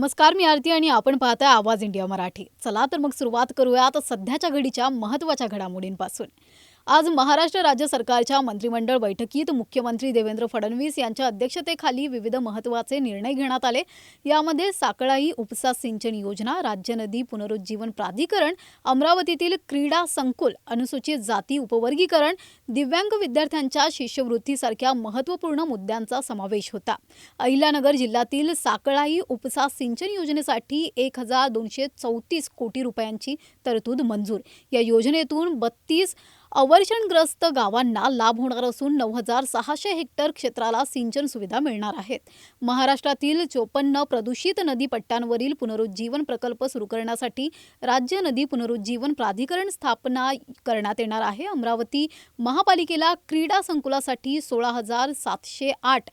नमस्कार, मी आरती आणि आपण पाहताय आवाज इंडिया मराठी. चला तर मग सुरुवात करूयात सध्याच्या घडीच्या महत्त्वाच्या घडामोडींपासून. आज महाराष्ट्र राज्य सरकारच्या मंत्रिमंडळ बैठकीत मुख्यमंत्री देवेंद्र फडणवीस यांच्या अध्यक्षतेखाली विविध महत्त्वाचे निर्णय घेण्यात आले. यामध्ये साकळाई उपसा सिंचन योजना, राज्य नदी पुनरुज्जीवन प्राधिकरण, अमरावतीतील क्रीडा संकुल, अनुसूचित जाती उपवर्गीकरण, दिव्यांग विद्यार्थ्यांच्या शिष्यवृत्तीसारख्या महत्त्वपूर्ण मुद्द्यांचा समावेश होता. अहिल्यानगर जिल्ह्यातील साकळाई उपसा सिंचन योजनेसाठी 1234 कोटी रुपयांची तरतूद मंजूर. या योजनेतून 32 अवर्षणग्रस्त गावांना लाभ होणार असून 9600 हेक्टर क्षेत्राला सिंचन सुविधा मिळणार आहेत. महाराष्ट्रातील 54 प्रदूषित नदीपट्ट्यांवरील पुनरुज्जीवन प्रकल्प सुरू करण्यासाठी राज्य नदी पुनरुज्जीवन प्राधिकरण स्थापना करण्यात येणार आहे. अमरावती महापालिकेला क्रीडा संकुलासाठी 16,708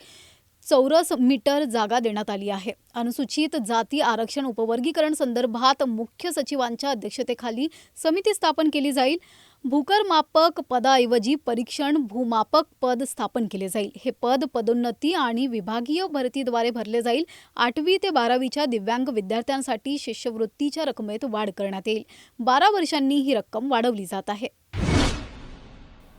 चौरस मीटर जागा देण्यात आली आहे. अनुसूचित जाती आरक्षण उपवर्गीकरण संदर्भात मुख्य सचिवांच्या अध्यक्षतेखाली समिती स्थापन केली जाईल. भूकरमापक पदाऐवजी परीक्षण भूमापक पद स्थापन केले जाईल. हे पद पदोन्नती आणि विभागीय भरतीद्वारे भरले जाईल. 8वी ते 12वीच्या दिव्यांग विद्यार्थ्यांसाठी शिष्यवृत्तीच्या रकमेत वाढ करण्यात येईल. 12 वर्षांनी ही रक्कम वाढवली जात आहे.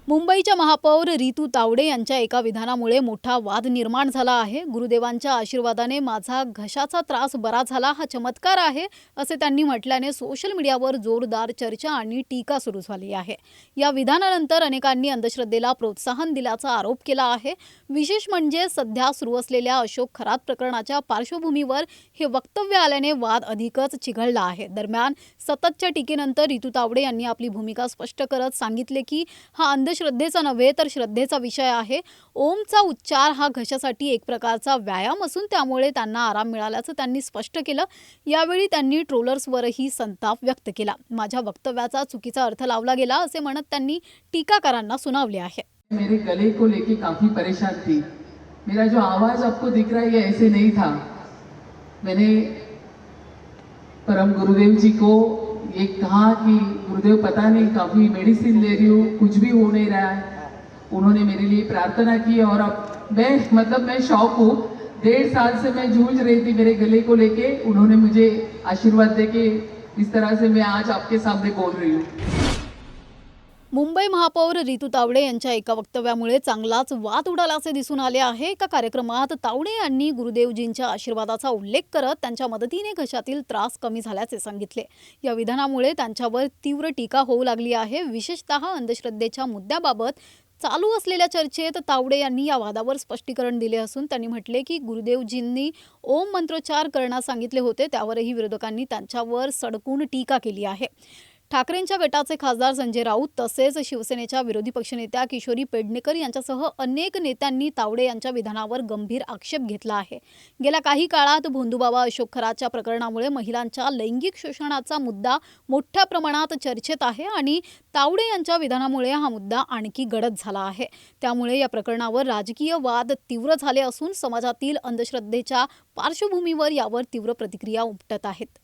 मुंबईच्या महापौर रितू तावडे यांच्या एका विधानामुळे मोठा वाद निर्माण झाला आहे. गुरुदेवांच्या आशीर्वादाने माझा घशाचा त्रास बरा झाला हा चमत्कार आहे, असे त्यांनी म्हटल्याने सोशल मीडियावर जोरदार चर्चा आणि टीका सुरू झाली आहे. या विधानानंतर अनेकांनी अंधश्रद्धेला प्रोत्साहन दिल्याचा आरोप केला आहे. विशेष म्हणजे सध्या सुरू असलेल्या अशोक खरात प्रकरणाच्या पार्श्वभूमीवर हे वक्तव्य आल्याने वाद अधिकच चिघळला आहे. दरम्यान सततच्या टीकेनंतर रितू तावडे यांनी आपली भूमिका स्पष्ट करत सांगितले की हा श्रद्धेचा नव्हे तर श्रद्धेचा विषय आहे. ओमचा उच्चार हा घशासाठी एक प्रकारचा व्यायाम असून त्यामुळे त्यांना आराम मिळाल्याचं त्यांनी स्पष्ट केलं. यावेळी त्यांनी ट्रोलर्सवरही संताप व्यक्त केला. माझ्या वक्तव्याचा चुकीचा अर्थ लावला गेला असे म्हणत त्यांनी टीकाकारांना सुनावले आहे. मेरे गले को लेके काफी परेशान थी. मेरा जो आवाज आपको दिख रहा है ये ऐसे नहीं था. मैंने परम गुरुदेव जी को ये कहा कि गुरुदेव पता नहीं काफ़ी मेडिसिन ले रही हूँ, कुछ भी हो नहीं रहा है. उन्होंने मेरे लिए प्रार्थना की और अब मैं शौक हूँ. 1.5 साल से मैं जूझ रही थी मेरे गले को लेके. उन्होंने मुझे आशीर्वाद दे के इस तरह से मैं आज आपके सामने बोल रही हूँ. मुंबई महापौर रितू तावडे यांच्या एका वक्तव्यामुळे चांगलाच वाद उडाल्याचे दिसून आले आहे. एका कार्यक्रमात तावडे यांनी गुरुदेवजींच्या आशीर्वादाचा उल्लेख करत त्यांच्या मदतीने घशातील त्रास कमी झाल्याचे सांगितले. या विधानामुळे त्यांच्यावर तीव्र टीका होऊ लागली आहे. विशेषतः अंधश्रद्धेच्या मुद्द्याबाबत चालू असलेल्या चर्चेत तावडे यांनी या वादावर स्पष्टीकरण दिले असून त्यांनी म्हटले की गुरुदेवजींनी ओम मंत्रोच्चार करण्यास सांगितले होते. त्यावरही विरोधकांनी त्यांच्यावर सडकून टीका केली आहे. ठाकरेंच्या गटाचे खासदार संजय राऊत तसेच शिवसेनेच्या विरोधी पक्षनेत्या किशोरी पेडणेकर यांच्यासह अनेक नेत्यांनी तावडे यांच्या विधानावर गंभीर आक्षेप घेतला आहे. गेल्या काही काळात भोंदूबाबा अशोक खरातच्या प्रकरणामुळे महिलांच्या लैंगिक शोषणाचा मुद्दा मोठ्या प्रमाणात चर्चेत आहे आणि तावडे यांच्या विधानामुळे हा मुद्दा आणखी गडद झाला आहे. त्यामुळे या प्रकरणावर राजकीय वाद तीव्र झाले असून समाजातील अंधश्रद्धेच्या पार्श्वभूमीवर यावर तीव्र प्रतिक्रिया उमटत आहेत.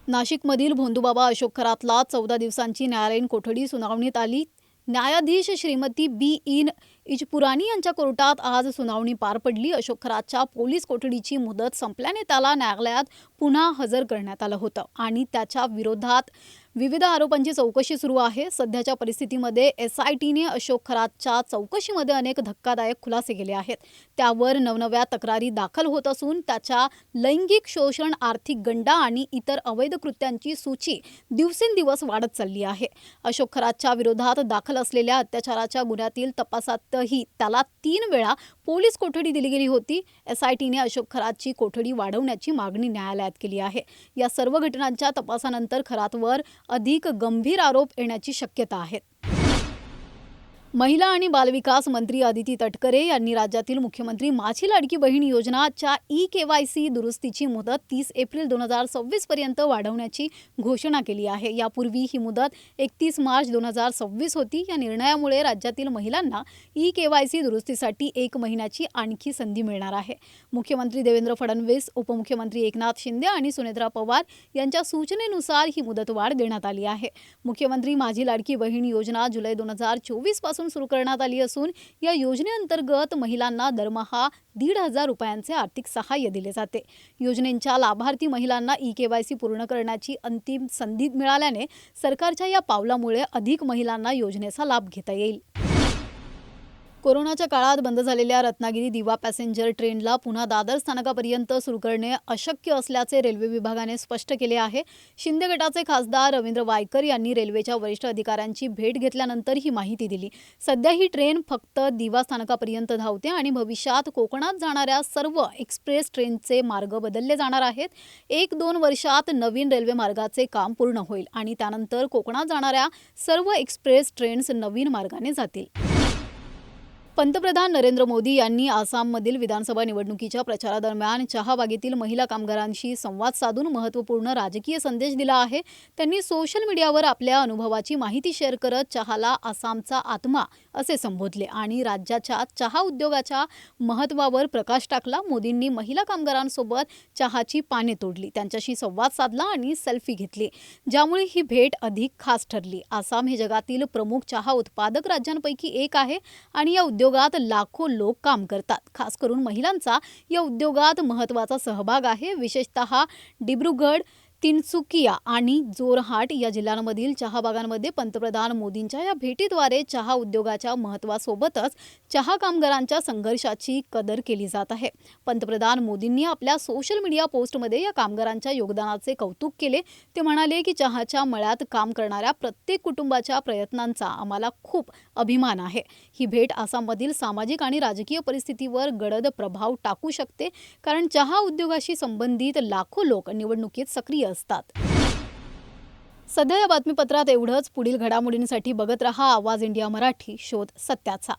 नाशिकमधील भोंदूबाबा अशोक खरातला 14 दिवसांची न्यायालयीन कोठडी सुनावणीत आली. न्यायाधीश श्रीमती बी. इजपुरानी यांच्या कोर्टात आज सुनावणी पार पडली. अशोक खरातच्या पोलीस कोठडीची मुदत संपल्याने त्याला न्यायालयात पुन्हा हजर करण्यात आलं होतं आणि त्याच्या विरोधात विविध आरोपांची चौकशी सुरू आहे. सध्याच्या परिस्थितीमध्ये SITने अशोक खरातच्या चौकशीमध्ये अनेक धक्कादायक खुलासे केले आहेत. त्यावर नवनव्या तक्रारी दाखल होत असून त्याच्या लैंगिक शोषण, आर्थिक गंडा आणि इतर अवैध कृत्यांची सूची दिवसेंदिवस वाढत चालली आहे. अशोक खरातच्या विरोधात दाखल असलेल्या अत्याचाराच्या गुन्ह्यातील तपासातही त्याला 3 वेळा पोलीस कोठडी दिली गेली होती. SITने अशोक खरातची कोठडी वाढवण्याची मागणी न्यायालयात केली आहे. या सर्व घटनांच्या तपासानंतर खरातवर अधिक गंभीर आरोप येण्याची शक्यता आहे. महिला आणि बालविकास मंत्री अदिती तटकरे यांनी राज्यातील मुख्यमंत्री माझी लाडकी बहीण योजनाच्या KYC दुरुस्तीची मुदत 30 एप्रिल 2026 पर्यंत वाढवण्याची घोषणा केली आहे. यापूर्वी ही मुदत 31 मार्च 2026 होती. या निर्णयामुळे राज्यातील महिलांना KYC दुरुस्तीसाठी 1 महिन्याची आणखी संधी मिळणार आहे. मुख्यमंत्री देवेंद्र फडणवीस, उपमुख्यमंत्री एकनाथ शिंदे आणि सुनेत्रा पवार यांच्या सूचनेनुसार ही मुदतवाढ देण्यात आली आहे. मुख्यमंत्री माझी लाडकी बहीण योजना जुलै 2024 पासून पासून सुरू करण्यात आली असून या योजनेअंतर्गत महिलांना दरमहा 1,500 रुपयांचे आर्थिक सहाय्य दिले जाते. योजनेच्या लाभार्थी महिलांना ई-केवायसी पूर्ण करण्याची अंतिम संधी मिळाल्याने सरकारच्या या पावलामुळे अधिक महिलांना योजनेचा लाभ घेता येईल. कोरोनाच्या काळात बंद झालेल्या रत्नागिरी दिवा पॅसेंजर ट्रेनला पुन्हा दादर स्थानकापर्यंत सुरू करणे अशक्य असल्याचे रेल्वे विभागाने स्पष्ट केले आहे. शिंदे गटाचे खासदार रवींद्र वायकर यांनी रेल्वेच्या वरिष्ठ अधिकाऱ्यांची भेट घेतल्यानंतर ही माहिती दिली. सध्या ही ट्रेन फक्त दिवा स्थानकापर्यंत धावते आणि भविष्यात कोकणात जाणाऱ्या सर्व एक्सप्रेस ट्रेनचे मार्ग बदलले जाणार आहेत. 1-2 वर्षात नवीन रेल्वे मार्गाचे काम पूर्ण होईल आणि त्यानंतर कोकणात जाणाऱ्या सर्व एक्सप्रेस ट्रेन्स नवीन मार्गाने जातील. पंतप्रधान नरेंद्र मोदी यांनी आसाममधील विधानसभा निवडणुकीच्या प्रचारादरम्यान चहाबागेतील महिला कामगारांशी संवाद साधून महत्त्वपूर्ण राजकीय संदेश दिला आहे. त्यांनी सोशल मीडियावर आपल्या अनुभवाची माहिती शेअर करत चहाला आसामचा आत्मा असे संबोधले आणि राज्याच्या चहा उद्योगाच्या महत्त्वावर प्रकाश टाकला. मोदींनी महिला कामगारांसोबत चहाची पाने तोडली, त्यांच्याशी संवाद साधला आणि सेल्फी घेतली, ज्यामुळे ही भेट अधिक खास ठरली. आसाम हे जगातील प्रमुख चहा उत्पादक राज्यांपैकी एक आहे आणि या उद्योगात लाखो लोक काम करतात. खास करून महिलांचा या उद्योगात महत्त्वाचा सहभाग आहे. विशेषतः डिब्रुगड, तिनसुकिया आणि जोरहाट या जिल्ह्यांमधील चहाबागांमध्ये पंतप्रधान मोदींच्या या भेटीद्वारे चहा उद्योगाच्या महत्त्वासोबतच चहा कामगारांच्या संघर्षाची कदर केली जात आहे. पंतप्रधान मोदींनी आपल्या सोशल मीडिया पोस्टमध्ये या कामगारांच्या योगदानाचे कौतुक केले. ते म्हणाले की चहाच्या मळ्यात काम करणाऱ्या प्रत्येक कुटुंबाच्या प्रयत्नांचा आम्हाला खूप अभिमान आहे. ही भेट आसाममधील सामाजिक आणि राजकीय परिस्थितीवर गडद प्रभाव टाकू शकते, कारण चहा उद्योगाशी संबंधित लाखो लोक निवडणुकीत सक्रिय असतात. सध्या या बातमीपत्रात एवढंच. पुढील घडामोडींसाठी बघत रहा आवाज इंडिया मराठी, शोध सत्याचा.